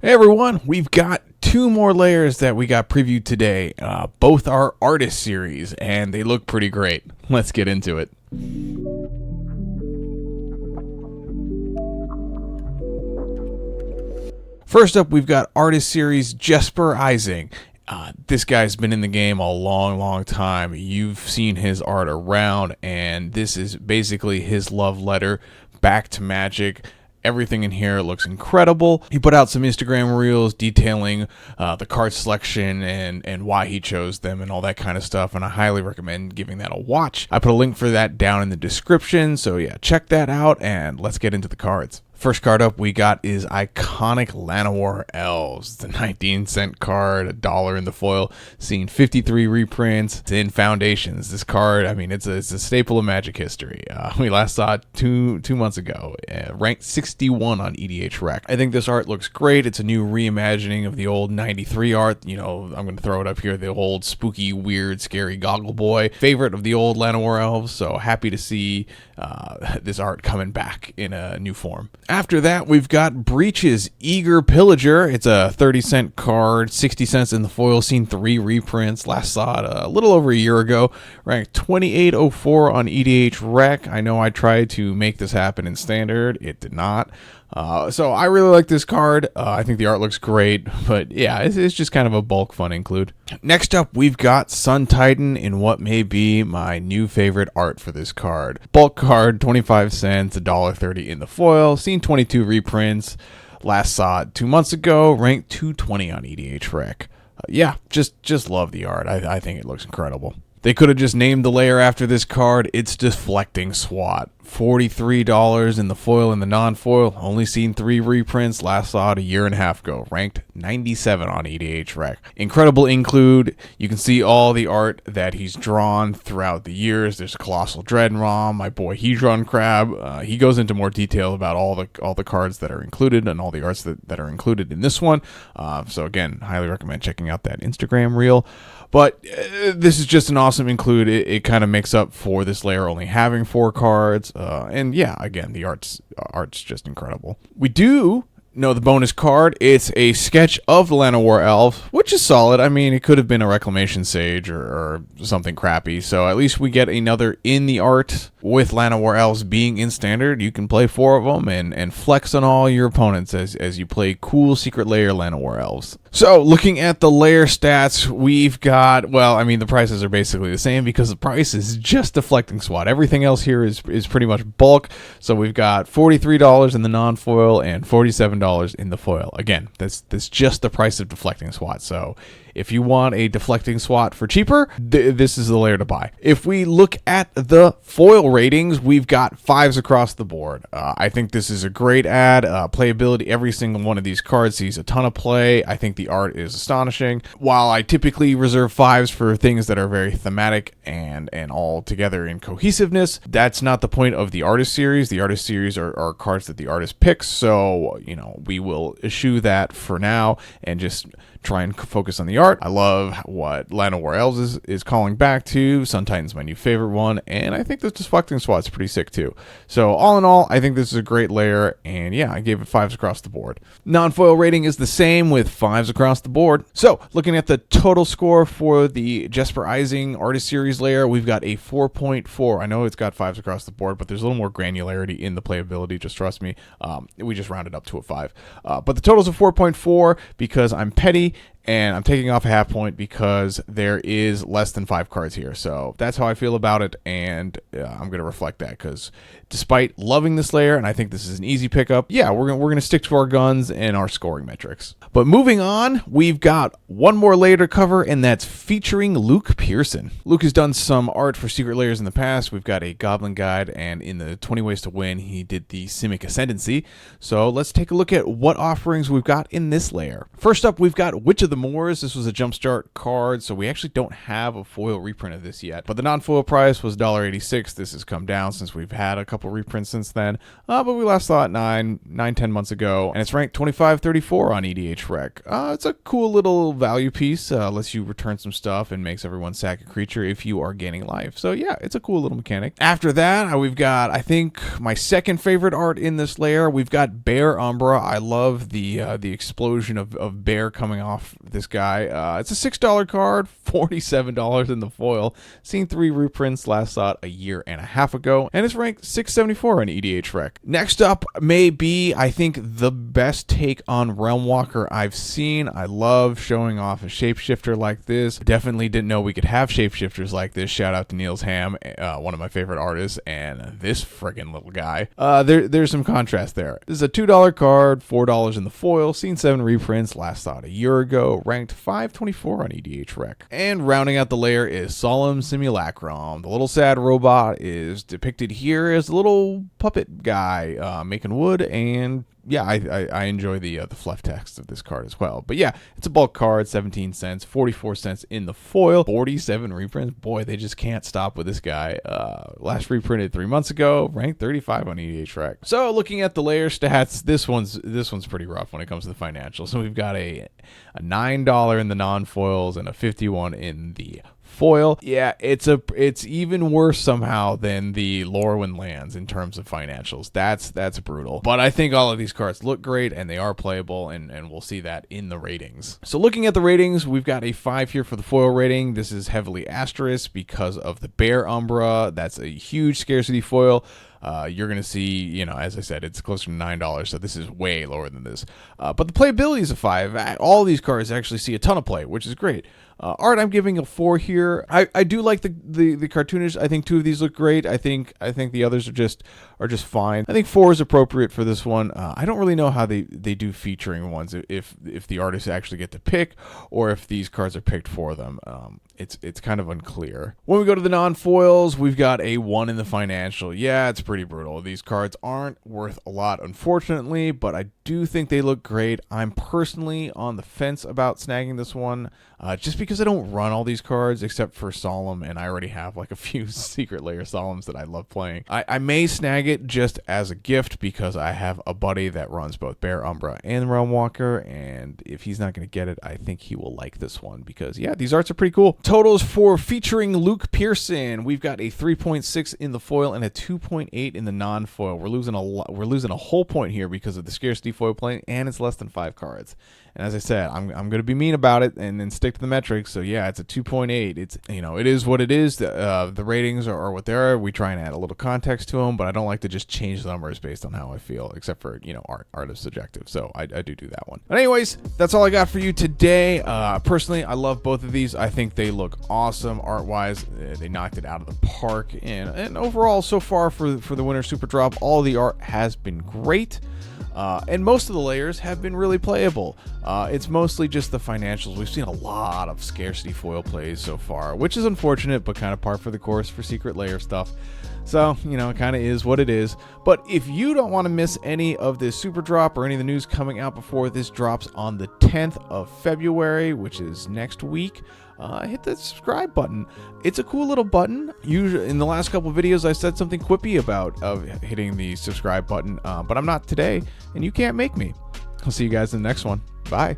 Hey everyone, we've got two more layers that we got previewed today. Both are artist series, and they look pretty great. Let's get into it. First up, we've got artist series Jesper Ejsing. This guy's been in the game a long time. You've seen his art around, and this is basically his love letter back to Magic. Everything in here looks incredible. He put out some Instagram reels detailing the card selection and why he chose them and all that kind of stuff, and I highly recommend giving that a watch. I put a link for that down in the description, so yeah, check that out, and let's get into the cards. First card up we got is iconic Lair Elves. It's a 19-cent card, $1 in the foil, seen 53 reprints. It's in Foundations. This card, I mean, it's a staple of Magic history. We last saw it two months ago, ranked 61 on EDH Rec. I think this art looks great. It's a new reimagining of the old 93 art. You know, I'm going to throw it up here, the old spooky, weird, scary Goggle Boy. Favorite of the old Lair Elves, so happy to see this art coming back in a new form. After that, we've got Breach's Eager Pillager. It's a 30-cent card, 60 cents in the foil, seen 3 reprints. Last saw it a little over a year ago, ranked 2804 on EDH Rec. I know I tried to make this happen in Standard. It did not. So I really like this card. I think the art looks great, but yeah, it's just kind of a bulk fun include. Next up, we've got Sun Titan in what may be my new favorite art for this card. Bulk card, 25 cents, $1.30 in the foil, seen 22 reprints. Last saw it 2 months ago, ranked 220 on EDH Rec. Yeah, just love the art. I think it looks incredible. They could have just named the layer after this card. It's Deflecting Swat. $43 in the foil and the non-foil. Only seen 3 reprints. Last saw it a year and a half ago. Ranked 97 on EDH Rec. Incredible include. You can see all the art that he's drawn throughout the years. There's Colossal Dreadnought, my boy Hedron Crab. He goes into more detail about all the cards that are included and all the arts that are included in this one. So again, highly recommend checking out that Instagram reel. But this is just an awesome include. It kind of makes up for this layer only having 4 cards. And yeah, again, the art's just incredible. We do know the bonus card. It's a sketch of the Lair Elf, which is solid. I mean, it could have been a Reclamation Sage or something crappy. So at least we get another in the art. With Lair Elves being in Standard, you can play 4 of them and flex on all your opponents as you play cool Secret Lair Lair Elves. So looking at the layer stats, we've got, well, I mean, the prices are basically the same because the price is just Deflecting Swat. Everything else here is pretty much bulk. So we've got $43 in the non-foil and $47 in the foil. Again, that's just the price of Deflecting Swat. So if you want a Deflecting Swat for cheaper, this is the layer to buy. If we look at the foil ratings, we've got 5s across the board. I think this is a great ad. Playability, every single one of these cards sees a ton of play. I think the art is astonishing. While I typically reserve 5s for things that are very thematic and all together in cohesiveness, that's not the point of the artist series. The artist series are cards that the artist picks, so you know we will eschew that for now and just try and focus on the art. I love what Lair Elves is calling back to. Sun Titan's my new favorite one, and I think this Deflecting Swat's pretty sick too. So all in all, I think this is a great layer, and yeah, I gave it 5s across the board. Non-foil rating is the same with 5s across the board. So looking at the total score for the Jesper Ejsing Artist Series layer, we've got a 4.4. I know it's got 5s across the board, but there's a little more granularity in the playability, just trust me. We just rounded up to a 5. But the total's a 4.4 because I'm petty, and I'm taking off a half point because there is less than 5 cards here. So that's how I feel about it, and I'm going to reflect that because despite loving this layer, and I think this is an easy pickup, yeah, we're gonna stick to our guns and our scoring metrics. But moving on, we've got one more layer to cover, and that's featuring Luke Pearson. Luke has done some art for Secret Layers in the past. We've got a Goblin Guide, and in the 20 Ways to Win, he did the Simic Ascendancy. So let's take a look at what offerings we've got in this layer. First up, we've got Witch of the Moors. This was a jumpstart card, so we actually don't have a foil reprint of this yet. But the non-foil price was $1.86. This has come down since we've had a couple reprints since then. But we last saw it 10 months ago, and it's ranked 2534 on EDH Rec. It's a cool little value piece. Lets you return some stuff and makes everyone sack a creature if you are gaining life. So yeah, it's a cool little mechanic. After that, we've got, I think, my second favorite art in this layer. We've got Bear Umbra. I love the explosion of bear coming off this guy. It's a $6 card, $47 in the foil. Seen 3 reprints, last saw it a year and a half ago, and it's ranked 674 on EDH Rec. Next up may be, I think, the best take on Realmwalker I've seen. I love showing off a shapeshifter like this. Definitely didn't know we could have shapeshifters like this. Shout out to Niels Ham, one of my favorite artists, and this friggin' little guy. There's some contrast there. This is a $2 card, $4 in the foil. Seen 7 reprints, last saw it a year ago, ranked 524 on EDH Rec. And rounding out the layer is Solemn Simulacrum. The little sad robot is depicted here as a little puppet guy making wood, and yeah, I enjoy the fluff text of this card as well. But yeah, it's a bulk card, 17 cents, 44 cents in the foil, 47 reprints. Boy, they just can't stop with this guy. Last reprinted 3 months ago, ranked 35 on EDH Rec. So looking at the layer stats, this one's pretty rough when it comes to the financials. So we've got a $9 in the non-foils and a 51 in the foil. Yeah, it's even worse somehow than the Lorwyn lands in terms of financials. That's brutal. But I think all of these cards look great and they are playable, and we'll see that in the ratings. So looking at the ratings, we've got a 5 here for the foil rating. This is heavily asterisk because of the Bear Umbra. That's a huge scarcity foil. You're going to see, as I said, it's closer to $9, so this is way lower than this. But the playability is a 5. All these cards actually see a ton of play, which is great. Art, I'm giving a 4 here. I do like the cartoonish. I think 2 of these look great. I think the others are just fine. I think 4 is appropriate for this one. I don't really know how they do featuring ones, if the artists actually get to pick or if these cards are picked for them. It's kind of unclear. When we go to the non-foils, we've got a 1 in the financial. Yeah, it's pretty brutal. These cards aren't worth a lot, unfortunately, but I do think they look great. I'm personally on the fence about snagging this one, just because I don't run all these cards except for Solemn, and I already have like a few Secret Lair Solemns that I love playing. I may snag it just as a gift because I have a buddy that runs both Bear Umbra and Realmwalker, and if he's not going to get it, I think he will like this one because, yeah, these arts are pretty cool. Totals for featuring Luke Pearson. We've got a 3.6 in the foil and a 2.8 in the non-foil. We're losing a whole point here because of the scarcity foil playing, and it's less than 5 cards. And as I said, I'm going to be mean about it and then stick to the metrics. So yeah, it's a 2.8. It's, it is what it is. The ratings are what they are. We try and add a little context to them, but I don't like to just change the numbers based on how I feel, except for, art is subjective. So I do that one. But anyways, that's all I got for you today. Personally, I love both of these. I think they look awesome art-wise. They knocked it out of the park. And overall, so far for the Winter Superdrop, all the art has been great. And most of the layers have been really playable. It's mostly just the financials. We've seen a lot of scarcity foil plays so far, which is unfortunate, but kind of par for the course for Secret Lair stuff. So, it kind of is what it is. But if you don't want to miss any of this super drop or any of the news coming out before this drops on the 10th of February, which is next week, hit the subscribe button. It's a cool little button. Usually, in the last couple videos, I said something quippy about hitting the subscribe button, but I'm not today, and you can't make me. I'll see you guys in the next one. Bye.